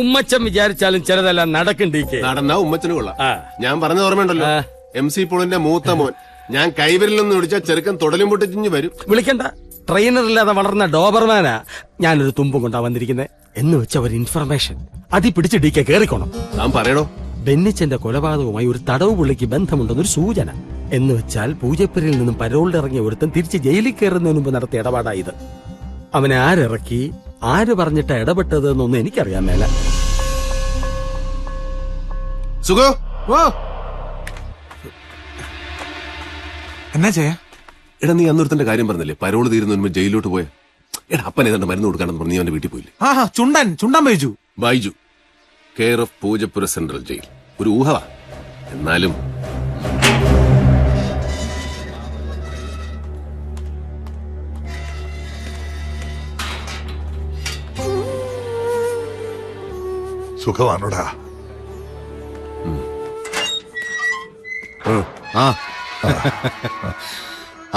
ഉമ്മച്ചൻ വിചാരിച്ചാലും ചിലതെല്ലാം നടക്കണ്ടീക്കേ. നടന്നാ ഉമ്മച്ചന് കൊള്ളാം. ഞാൻ പറഞ്ഞ ഓർമ്മയുണ്ടല്ലോ, MC പോളിന്റെ മൂത്ത മോൻ. ഞാൻ കൈവരിലൊന്ന് വിളിച്ചാൽ ചെറുക്കൻ തുടലും പൊട്ടിച്ചിഞ്ഞ് വരും. വിളിക്കണ്ട, ട്രെയിനറില്ലാതെ വളർന്ന ഡോബർമാനാ. ഞാനൊരു തുമ്പും കൊണ്ടാ വന്നിരിക്കുന്നത് എന്ന് വെച്ച ഒരു ഇൻഫർമേഷൻ അതി പിടിച്ച് DK കേറിക്കോണം. താൻ പറയണോ? ബെന്നിച്ചന്റെ കൊലപാതകവുമായി ഒരു തടവ് പുള്ളിക്ക് ബന്ധമുണ്ടെന്നൊരു സൂചന. എന്ന് വെച്ചാൽ പൂജപ്പുരയിൽ നിന്നും പരോളിലിറങ്ങിയ ഒരുത്തൻ തിരിച്ച് ജയിലിൽ കയറുന്നതിന് മുമ്പ് നടത്തിയ ഇടപാടായത്. അവനെ ആരിറക്കി, ആര് പറഞ്ഞിട്ടാ ഇടപെട്ടത് എന്നൊന്നും എനിക്കറിയാൻ മേല. സുഖോ എന്നാ ചെയ്യാ? എടാ, നീ അന്നൊരുത്തന്റെ കാര്യം പറഞ്ഞില്ലേ, പരോള് തീരുന്നതിന് മുമ്പ് ജയിലിലോട്ട് പോയ. എടാ, അപ്പൻ ഏതാണ്ട് മരുന്ന് കൊടുക്കാണെന്ന് പറഞ്ഞ് നീ അവന്റെ വീട്ടിൽ പോയില്ലേ? Chundan Baiju care of Poojappura central jail. ഒരു ഊഹവാ, എന്നാലും സുഖമാണോടാ?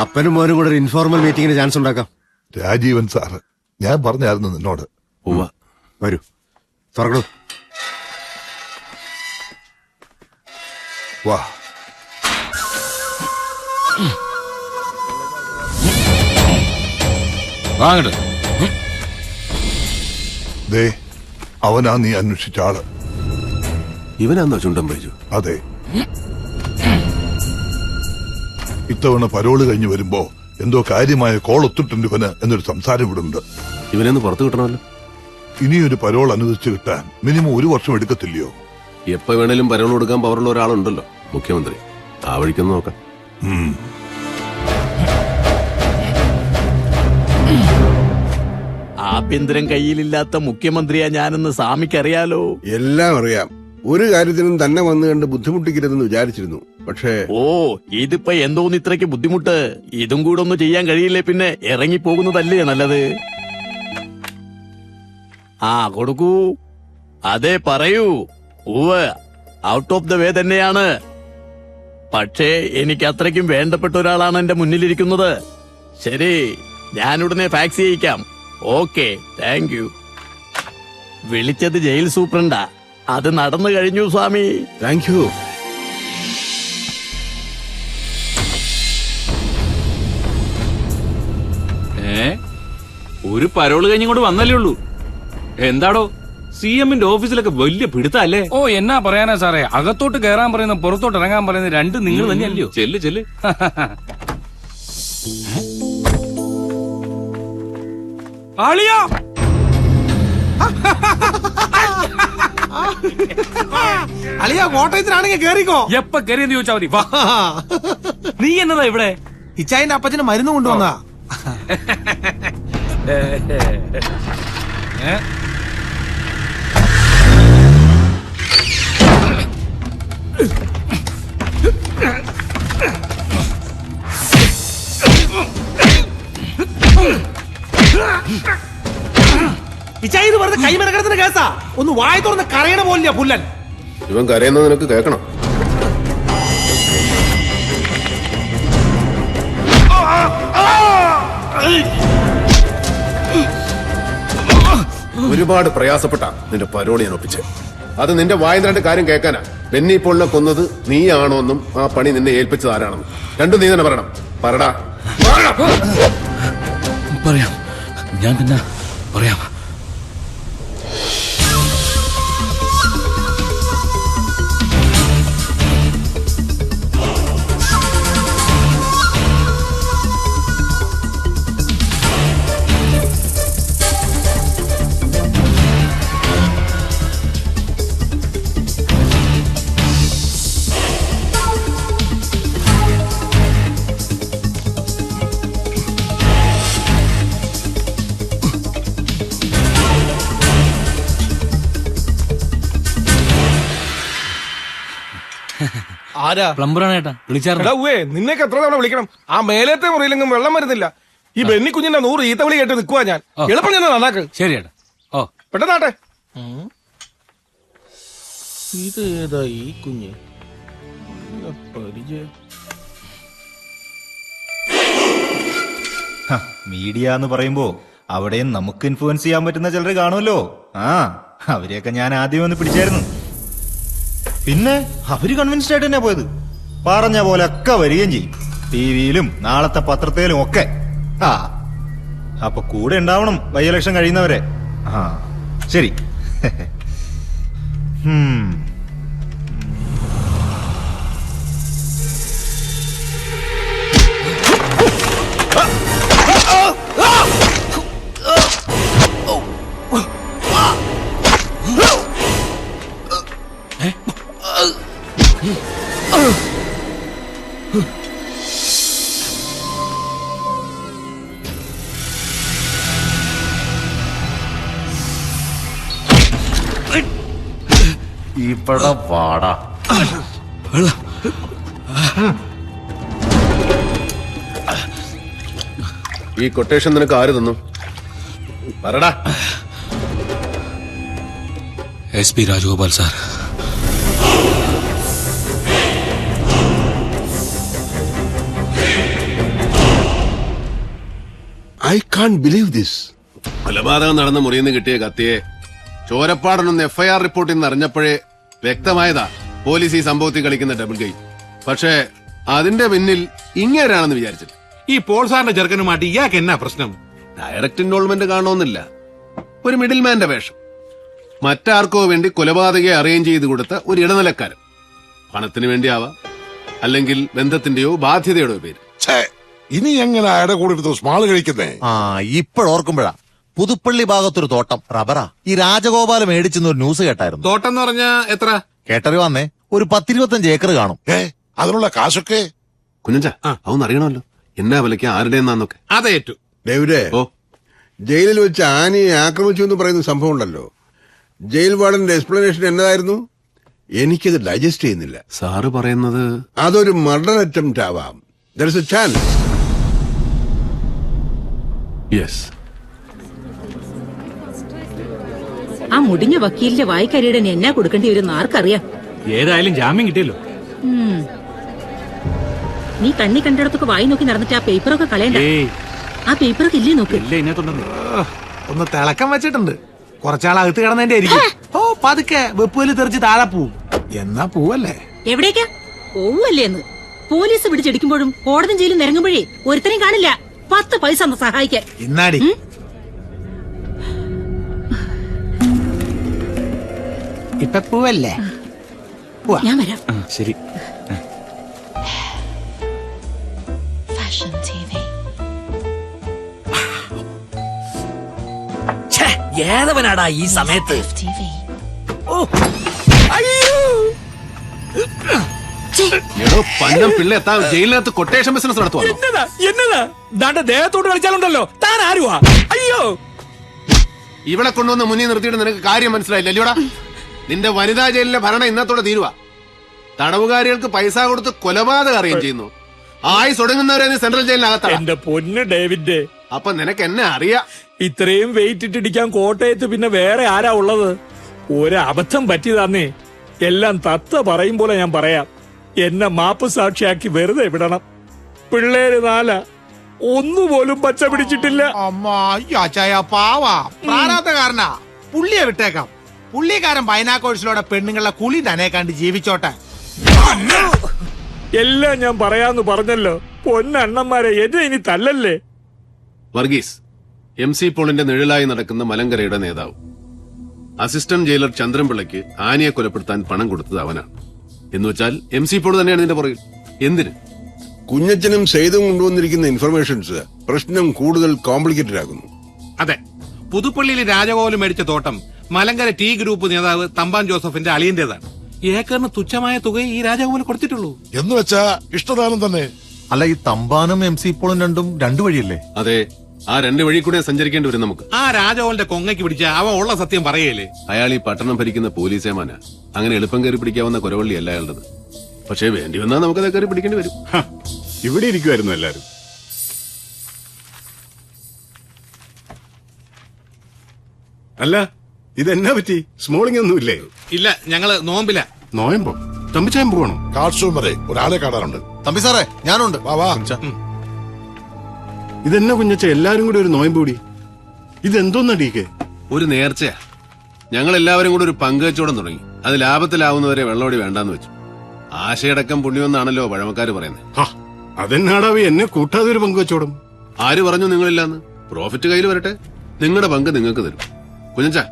അപ്പനും മോനും കൂടെ ഒരു ഇൻഫോർമൽ മീറ്റിംഗിന് ചാൻസ് ഉണ്ടാക്കാം. രാജീവൻ സാറ്, ഞാൻ പറഞ്ഞായിരുന്നു നിന്നോട്. വരൂ, തുറക്കണു. വാ. ദേ, അവനാ നീ അന്വേഷിച്ച ആള്. ഇവനാന്നോ ചുണ്ടൻ ബൈജു? അതെ. ഇത്തവണ പരോള് കഴിഞ്ഞ് വരുമ്പോ എന്തോ കാര്യമായ കോൾ ഒത്തിട്ടുണ്ട് ഇവന് എന്നൊരു സംസാരം ഇവിടെ ഉണ്ട്. ഇവനൊന്ന് പുറത്തു കിട്ടണമല്ലോ. ഇനിയൊരു പരോൾ അനുവദിച്ചു കിട്ടാൻ മിനിമം 1 വർഷം എടുക്കത്തില്ലയോ? എപ്പോ വേണേലും പരോൾ കൊടുക്കാൻ പവറുള്ള ഒരാളുണ്ടല്ലോ, മുഖ്യമന്ത്രി. ആ വഴിക്കൊന്ന് നോക്കാം. ആഭ്യന്തരം കയ്യിലില്ലാത്ത മുഖ്യമന്ത്രിയാ ഞാനെന്ന് സ്വാമിക്കറിയാലോ. എല്ലാം അറിയാം. ഒരു കാര്യത്തിനും തന്നെ വന്നു കണ്ട് ബുദ്ധിമുട്ടിക്കരുതെന്ന് വിചാരിച്ചിരുന്നു. പക്ഷേ ഇതിപ്പോ എന്തോന്ന് ഇത്രയ്ക്ക് ബുദ്ധിമുട്ട്? ഇതും കൂടെ ഒന്ന് ചെയ്യാൻ കഴിയില്ലേ പിന്നെ ഇറങ്ങിപ്പോകുന്നതല്ലേ നല്ലത്. കൊടുക്കൂ. അതെ, പറയൂ. ഔട്ട് ഓഫ് ദ വേ തന്നെയാണ്. പക്ഷേ എനിക്ക് അത്രയ്ക്കും വേണ്ടപ്പെട്ട ഒരാളാണ് എന്റെ മുന്നിലിരിക്കുന്നത്. ശരി, ഞാനുടനെ ഫാക്സ് ചെയ്യിക്കാം. Okay, thank you. വിളിച്ചത് ജയിൽ സൂപ്രണ്ടാ. അത് നടന്നു കഴിഞ്ഞു സ്വാമി. Thank you. ഒരു പരോള് കഴിഞ്ഞിങ്ങോട്ട് വന്നല്ലേ ഉള്ളൂ. എന്താടോ CM-ന്റെ ഓഫീസിലൊക്കെ വലിയ പിടുത്തല്ലേ? എന്നാ പറയാനാ സാറേ, അകത്തോട്ട് കയറാൻ പറയുന്ന പുറത്തോട്ട് ഇറങ്ങാൻ പറയുന്ന രണ്ടും നിങ്ങൾ തന്നെയല്ലയോ? ചെല്ല്. അളിയാ, കോട്ടയത്തിനാണെങ്കിൽ കേറിക്കോ. എപ്പ കയറിയെന്ന് ചോദിച്ചാ മതി. നീ എന്നതാ ഇവിടെ? ഇച്ചായന്റെ അപ്പച്ചന് മരുന്ന് കൊണ്ടുവന്നാ. ഇച്ചായി, ഇത് വെറുതെ കൈമരക്കടത്തിന് കേസാ. ഒന്ന് വായ തുറന്ന് കരയണ പോലില്ല പുല്ലൻ. ഇവൻ കരയുന്നത് നിനക്ക് കേൾക്കണം. ഒരുപാട് പ്രയാസപ്പെട്ട നിന്റെ പരോളി ഞാൻ ഒപ്പിച്ച്. അത് നിന്റെ വായന്റെ കാര്യം കേൾക്കാനാ. ബെന്നി പോളിനെ കൊന്നത് നീയാണോന്നും ആ പണി നിന്നെ ഏൽപ്പിച്ചത് ആരാണെന്നും രണ്ടും നീ തന്നെ പറയണം. പറടാ. പറയാം, ഞാൻ പിന്നെ പറയാം. പ്ലംബറാണ് ഏട്ടാ. വിളിച്ചായിരുന്നു. നിന്നേക്ക് എത്ര തവണ വിളിക്കണം? ആ മേലത്തെ മുറിയിലെങ്കിലും വെള്ളം വരുന്നില്ല. ഈ ബെന്നി കുഞ്ഞിന്റെ 100 ഈത്തവിളി കേട്ട് നിൽക്കുവാ ഞാൻ. എളുപ്പം ഞാൻ നന്നാക്ക്. ശരി ഏട്ടാ. പെട്ടെന്നാട്ടെ. ഇത് ഏതാ ഈ കുഞ്ഞ്? മീഡിയ എന്ന് പറയുമ്പോ അവിടെയും നമുക്ക് ഇൻഫ്ലുവൻസ് ചെയ്യാൻ പറ്റുന്ന ചിലർ കാണുമല്ലോ. അവരെയൊക്കെ ഞാൻ ആദ്യം ഒന്ന് പിടിച്ചായിരുന്നു. പിന്നെ അവര് കൺവിൻസ്ഡ് ആയിട്ട് തന്നെ പോയത്. പറഞ്ഞ പോലെ ഒക്കെ വരികയും ചെയ്യും, ടിവിയിലും നാളത്തെ പത്രത്തിലും ഒക്കെ. ആ അപ്പൊ കൂടെ ഉണ്ടാവണം ബൈ ഇലക്ഷൻ കഴിയുന്നവരെ. ആ ശരി. ഇവിടെ വാടാ. ഈ കൊട്ടേഷൻ നിനക്ക് ആര് തന്നു? പറടാ. SP Rajagopal sir. I can't believe this. കൊലപാതകം നടന്ന മുറിയിൽ നിന്ന് കിട്ടിയ കത്തിയെ ചോരപ്പാടനൊന്ന് FIR റിപ്പോർട്ടിൽ നിന്ന് അറിഞ്ഞപ്പോഴേ വ്യക്തമായതാ പോലീസ് ഈ സംഭവത്തിൽ കളിക്കുന്ന ഡബിൾ ഗെയിം. പക്ഷേ അതിന്റെ പിന്നിൽ ഇങ്ങേരാണെന്ന് വിചാരിച്ചില്ല. ഈ പോൾ സാറിന്റെ ചെറുക്കനുമായിട്ട് ഇയാൾക്ക് എന്നാ പ്രശ്നം? ഡയറക്റ്റ് ഇൻവോൾവ്മെന്റ് കാണണമെന്നില്ല, ഒരു മിഡിൽ മാന്റെ വേഷം. മറ്റാർക്കോ വേണ്ടി കൊലപാതകയെ അറേഞ്ച് ചെയ്ത് കൊടുത്ത ഒരു ഇടനിലക്കാരൻ. പണത്തിന് വേണ്ടിയാവാം, അല്ലെങ്കിൽ ബന്ധത്തിന്റെയോ ബാധ്യതയുടെയോ പേര്. ഇനി എങ്ങനെ അയാളുടെ കൂടെ എടുത്ത് സ്മാള് കഴിക്കുന്നേ? ആ ഇപ്പോഴോർക്കുമ്പോഴാ പുതുപ്പള്ളി ഭാഗത്തൊരു തോട്ടം റബ്ബറാ ഈ രാജഗോപാല മേടിച്ചെന്ന് ഒരു ന്യൂസ് കേട്ടായിരുന്നു. തോട്ടം എന്ന് പറഞ്ഞാ എത്ര? കേട്ടറി വന്നേ ഒരു 10-25 ഏക്കർ കാണും. അതിനുള്ള കാശൊക്കെ കുഞ്ഞഞ്ച അതൊന്നും അറിയണമല്ലോ, എന്നാ വിലയ്ക്ക് ആരുടെയെന്നാന്നൊക്കെ. അതേറ്റു. ഡേവിഡേ, ഓ, ജയിലിൽ വെച്ച് ആനയെ ആക്രമിച്ചു എന്ന് പറയുന്ന സംഭവം ഉണ്ടല്ലോ, ജയിൽ വാർഡന്റെ എക്സ്പ്ലനേഷൻ എന്നതായിരുന്നു? എനിക്കത് ഡൈജസ്റ്റ് ചെയ്യുന്നില്ല. സാറ് പറയുന്നത് അതൊരു മർഡർ അറ്റംപ്റ്റ് ആവാം. There is A chance. Yes. ആ മുടിഞ്ഞ വക്കീലിന്റെ വായിക്കരിയുടെ എന്നാ കൊടുക്കേണ്ടി വരും ആർക്കറിയാം. ഏതായാലും ജാമ്യം കിട്ടിയല്ലോ. നീ കണ്ണി കണ്ടിടത്തൊക്കെ വായി നോക്കി നടന്നിട്ട് ആ പേപ്പറൊക്കെ കളയണ്ട. ആ പേപ്പറൊക്കെ ഇല്ലേ നോക്ക്. ഒന്ന് തിളക്കം വെച്ചിട്ടുണ്ട്, കുറച്ചാളകത്ത് കിടന്നതിന്റെ ആയിരിക്കും. ഓ പതുക്കെ വെപ്പുവല് തെറിച്ച് താഴെ പോവും. എന്നാ പോവല്ലേ? എവിടേക്കാ പോവല്ലേ എന്ന്? പോലീസ് പിടിച്ചെടുക്കുമ്പോഴും കോടതി ജയിലും നിരങ്ങുമ്പോഴേ ഒരുത്തനെയും കാണില്ല 10 പൈസ ഒന്ന് സഹായിക്കാൻ. ഇന്നാടി ഇപ്പൊ പോവല്ലേ? ഞാൻ വരാം. ശരി. ഏതവനാടാ ഈ സമയത്ത്? എടോ പന്നം പിള്ള എത്താ ജയിലിനകത്ത് കൊട്ടേഷൻ ബിസിനസ് നടത്തുവാ. എന്നതാ ദാണ്ട ദേഹത്തോട്ട് കളിച്ചാലുണ്ടല്ലോ, താൻ ആരുവാ? അയ്യോ, ഇവിടെ കൊണ്ടുവന്ന് മുന്നിൽ നിർത്തിയിട്ട് നിനക്ക് കാര്യം മനസ്സിലായില്ല അല്ലയോടാ? നിന്റെ വനിതാ ജയിലിലെ ഭരണം ഇന്നത്തോടെ തീരുവാ. തടവുകാരികൾക്ക് പൈസ കൊടുത്ത് കൊലപാതകം അറിയുകയും ചെയ്യുന്നു. ആയുസ് ഒടുങ്ങുന്നവരെ നീ സെൻട്രൽ ജയിലിനകത്താണ്. എന്റെ പൊന്ന് ഡേവിഡ്, അപ്പൊ നിനക്ക് എന്നെ അറിയാം. ഇത്രയും വെയിറ്റ് ഇട്ടിടിക്കാൻ കോട്ടയത്ത് പിന്നെ വേറെ ആരാ ഉള്ളത്? ഒരബദ്ധം പറ്റിയതാന്നേ. എല്ലാം തത്ത പറയും പോലെ ഞാൻ പറയാം. എന്നെ മാപ്പ് സാക്ഷിയാക്കി വെറുതെ വിടണം. പിള്ളേര് 4 ഒന്നുപോലും പച്ച പിടിച്ചിട്ടില്ല. പാവാ പ്രാരാബ്ധകാരനാ. പുള്ളിയെ വിട്ടേക്കാം. പുള്ളിക്കാരൻ ബൈനാക്കോഴ്സിലൂടെ പെണ്ണുങ്ങളെ കുളി തന്നെ കണ്ട് ജീവിച്ചോട്ടെ. എല്ലാം ഞാൻ പറയാന്ന് പറഞ്ഞല്ലോ. പൊന്നണ്ണന്മാരെ എന്നെ ഇനി തല്ലല്ലേ. വർഗീസ് MC പോളിന്റെ നിഴലായി നടക്കുന്ന മലങ്കരയുടെ നേതാവ്. അസിസ്റ്റന്റ് ജയിലർ ചന്ദ്രൻപിള്ളയ്ക്ക് ആനയെ കൊലപ്പെടുത്താൻ പണം കൊടുത്തത് അവനാണ്. എന്നുവെച്ചാൽ MC പോൾ തന്നെയാണ് ഇതിന്റെ പുറകിൽ. എന്തിന്? കുഞ്ഞച്ചനും സെയ്തും കൊണ്ടുവന്നിരിക്കുന്ന ഇൻഫർമേഷൻസ് പ്രശ്നം കൂടുതൽ കോംപ്ലിക്കേറ്റഡ് ആകുന്നു. അതെ, പുതുപ്പള്ളിയിൽ രാജഗോപാലൻ മേടിച്ച തോട്ടം മലങ്കര ടി ഗ്രൂപ്പ് നേതാവ് തമ്പാൻ ജോസഫിന്റെ അളിയന്റേതാണ്. ഏക്കറിന് തുച്ഛമായ തുക ഈ രാജഗോപാലൻ കൊടുത്തിട്ടുള്ളൂ. എന്ന് വെച്ചാ ഇഷ്ടദാനം തന്നെ. അല്ല ഈ തമ്പാനും MC പോളും രണ്ടും 2 വഴിയല്ലേ? അതെ, ആ 2 വഴി കൂടെ സഞ്ചരിക്കേണ്ടി വരും നമുക്ക്. ആ രാജഗോപാലന്റെ കൊങ്ങയ്ക്ക് പിടിച്ച അവൻ ഉള്ള സത്യം പറയല്ലേ. അയാൾ ഈ പട്ടണം ഭരിക്കുന്ന പോലീസേമാന. അങ്ങനെ എളുപ്പം കയറി പിടിക്കാവുന്ന കുരവള്ളിയല്ല അയാളുടേത്. പക്ഷേ വേണ്ടി വന്നാൽ നമുക്കത് കയറി പിടിക്കേണ്ടി വരും. ഇവിടെ ഇരിക്കുമായിരുന്നു എല്ലാരും. അല്ല ഇതെന്നാ പറ്റി? സ്മോളിംഗ് ഒന്നുമില്ലേ? ഇല്ല, ഞങ്ങള് നോമ്പില്ല. നോയമ്പോ തമ്പിച്ചായം പോകണം. കാർഷവും വരെ ഒരാളെ കാണാറുണ്ട്. തമ്പി സാറേ ഞാനുണ്ട്. വാ വാ. ഇതെന്നാ കുഞ്ഞച്ച എല്ലാരും കൂടി ഒരു നോയമ്പ് കൂടി? ഇതെന്തോന്നാ ഡീക്കെ? ഒരു നേർച്ചയാ. ഞങ്ങൾ എല്ലാവരും കൂടി ഒരു പങ്കുവെച്ചോടം തുടങ്ങി. അത് ലാഭത്തിലാവുന്നവരെ വെള്ളോടി വേണ്ടാന്ന് വെച്ചു. ആശയടക്കം പുണ്യമെന്നാണല്ലോ പഴമക്കാര് പറയുന്നത്. അതെന്നാടാവി എന്നെ കൂട്ടാതെ ഒരു പങ്കുവെച്ചോടും. ആര് പറഞ്ഞു നിങ്ങളില്ലാന്ന്? പ്രോഫിറ്റ് കയ്യിൽ വരട്ടെ, നിങ്ങളുടെ പങ്ക് നിങ്ങൾക്ക് തരും. കുഞ്ഞച്ചാ,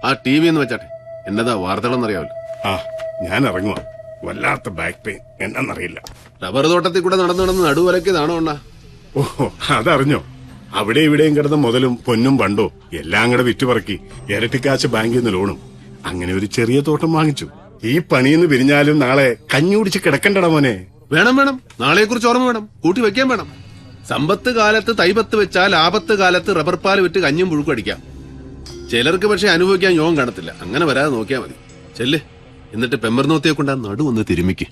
ആ TV എന്ന് വെച്ചാട്ടെ. എന്നതാ വാർത്തകളെന്നറിയാമല്ലോ. ഞാൻ ഇറങ്ങുക. വല്ലാത്ത ബാക്ക് പെയിൻ, എന്നറിയില്ല. റബ്ബർ തോട്ടത്തിൽ കൂടെ നടന്ന് നടുവലക്കിയതാണോ അണ്ണാ? ഓഹോ, അതറിഞ്ഞോ? അവിടെ ഇവിടെയും കിടന്ന മുതലും പൊന്നും പണ്ടോ എല്ലാം കൂടെ വിറ്റുപറക്കി ഇരട്ടിക്കാശ് ബാങ്കിൽ നിന്ന് ലോണും അങ്ങനെ ഒരു ചെറിയ തോട്ടം വാങ്ങിച്ചു. ഈ പണിയെന്ന് പിരിഞ്ഞാലും നാളെ കഞ്ഞി കുടിച്ച് കിടക്കണ്ടടാ മോനെ. വേണം. നാളെ കുറിച്ച് ഓർമ്മ വേണം, കൂട്ടി വെക്കാൻ വേണം. സമ്പത്ത് കാലത്ത് തൈപത്ത് വെച്ചാൽ ആപത്ത് കാലത്ത് റബ്ബർ പാൽ വിറ്റ് കഞ്ഞും പുഴുക്കും അടിക്കാം. ചിലർക്ക് പക്ഷെ അനുഭവിക്കാൻ യോഗം കാണത്തില്ല. അങ്ങനെ വരാതെ നോക്കിയാ മതി. ചെല്ല്, എന്നിട്ട് പെമ്പർനോത്തിയെ കൊണ്ട് ആ നടു ഒന്ന് തിരുമിക്ക്.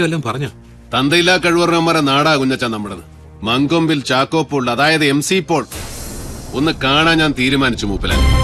വല്ലതും പറഞ്ഞോ? തന്തയില്ലാ കഴിവറന്മാരെ നാടാ കുഞ്ഞച്ചാ നമ്മുടേത്. മങ്കൊമ്പിൽ ചാക്കോ പോൾ, അതായത് MC പോൾ ഒന്ന് കാണാൻ ഞാൻ തീരുമാനിച്ചു മൂപ്പലാൻ.